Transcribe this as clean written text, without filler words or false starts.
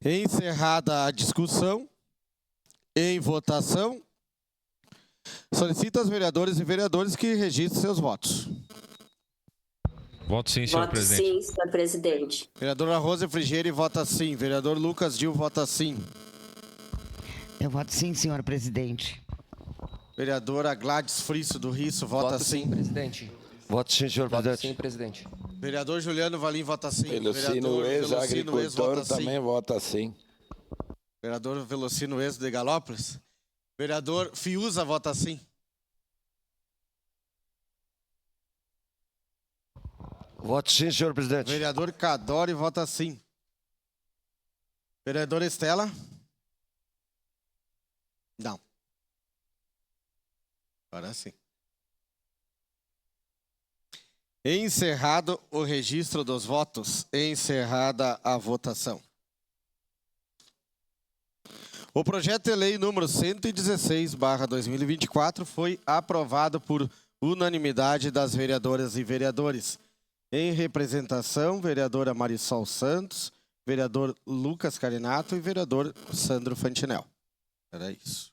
Encerrada a discussão, em votação, solicito aos vereadores e vereadores que registrem seus votos. Voto sim, senhor Voto presidente. sim, senhor presidente. Vereadora Rosa Frigieri vota sim. Vereador Lucas Dil vota sim. Eu voto sim, senhor presidente. Vereadora Gladys Frisso do Risso vota Voto sim, presidente. Voto sim, senhor Voto presidente. sim, presidente. Vereador Juliano Valim vota sim. Velocino ex-agricultor também vota sim. Vereador Velocino ex de Galópolis. Vereador Fiuza vota sim. Voto sim, senhor presidente. Vereador Cadore vota sim. Vereadora Estela? Não. Agora sim. Encerrado o registro dos votos, encerrada a votação. O projeto de lei número 116/2024 foi aprovado por unanimidade das vereadoras e vereadores. Em representação, vereadora Marisol Santos, vereador Lucas Carinato e vereador Sandro Fantinel. Era isso.